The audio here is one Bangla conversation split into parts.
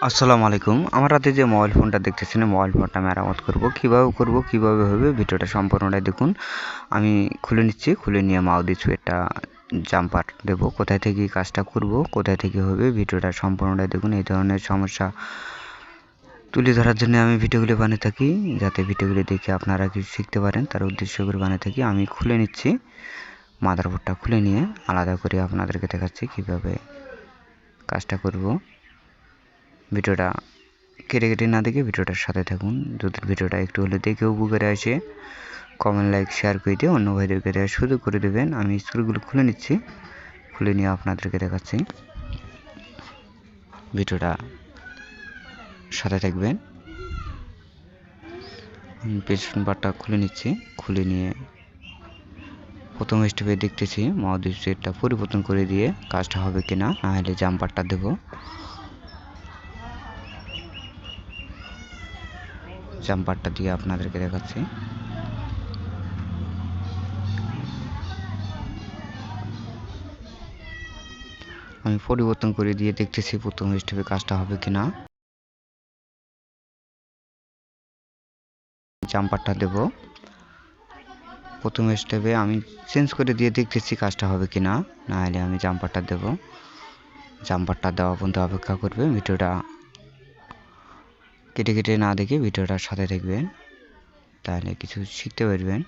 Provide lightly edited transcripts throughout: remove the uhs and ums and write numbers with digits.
আসসালামু আলাইকুম। আমার হাতে যে মোবাইল ফোনটা দেখতেছেন, মোবাইল ফোনটা মেরামত করব কিভাবে হবে ভিডিওটা সম্পূর্ণটাই দেখুন। আমি খুলে নিচ্ছি, খুলে নিয়ে মাউস দিয়ে সুইচটা জাম্পার দেব। কোথায় থেকে কাজটা করব, কোথায় থেকে হবে ভিডিওটা সম্পূর্ণটাই দেখুন। এই ধরনের সমস্যা তুলে ধরার জন্য আমি ভিডিওগুলো বানিয়ে থাকি, যাতে ভিডিওগুলো দেখে আপনারা কিছু শিখতে পারেন, তার উদ্দেশ্য করে বানিয়ে থাকি। আমি খুলে নিচ্ছি, মাদারবোর্ডটা খুলে নিয়ে আলাদা করে আপনাদেরকে দেখাচ্ছি কিভাবে কাজটা করব। ভিডিওটা কেটে না দেখে ভিডিওটার সাথে থাকুন। যদি ভিডিওটা একটু হলে দেখে উপকারে আসে, কমেন্ট লাইক শেয়ার করে দিয়ে অন্য ভাইদেরকে দেওয়ার সুযোগ করে দেবেন। আমি স্ক্রুগুলো খুলে নিচ্ছি, খুলে নিয়ে আপনাদেরকে দেখাচ্ছি। ভিডিওটা সাথে থাকবেন। আমি পেছন পার্টটা খুলে নিচ্ছি, খুলে নিয়ে প্রথম স্টেপে দেখতেছি মাউস সেটটা পরিবর্তন করে দিয়ে কাজটা হবে কিনা, না হলে জাম্পারটা দেবো। জাম্পারটা দিয়ে আপনাদেরকে দেখাচ্ছি। আমি পরিবর্তন করে দিয়ে দেখতেছি প্রথম স্টেপে কাজটা হবে কিনা। জাম্পারটা দেব। প্রথম স্টেপে আমি চেঞ্জ করে দিয়ে দেখতেছি কাজটা হবে কিনা, না হলে আমি জাম্পারটা দেব। জাম্পারটা দেওয়া পর্যন্ত অপেক্ষা করবে। ভিডিওটা কেটে না দেখে ভিডিওটার সাথে দেখবেন, তাহলে কিছু শিখতে পারবেন।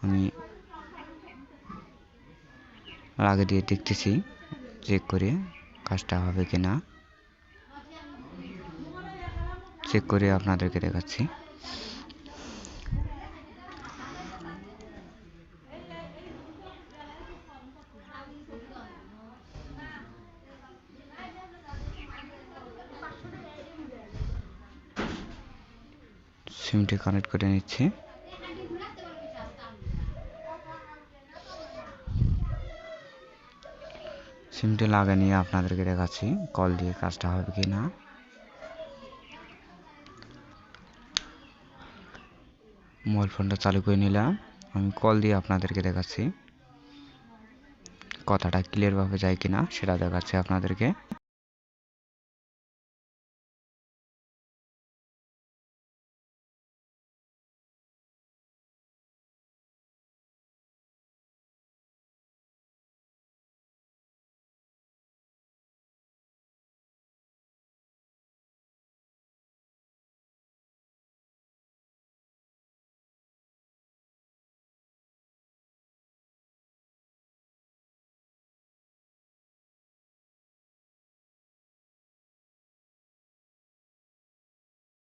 আমি আগে দিয়ে দেখতেছি, চেক করে কাজটা হবে কিনা, চেক করে আপনাদেরকে দেখাচ্ছি। সিমটি কানেক্ট করে নিচ্ছি। সিমটি লাগিয়ে নিয়ে আপনাদেরকে দেখাচ্ছি কল দিয়ে কাজটা হবে কি না। মোবাইল ফোনটা চালু করে নিলাম, আমি কল দিয়ে আপনাদেরকে দেখাচ্ছি কথাটা ক্লিয়ারভাবে যায় কিনা সেটা দেখাচ্ছি আপনাদেরকে।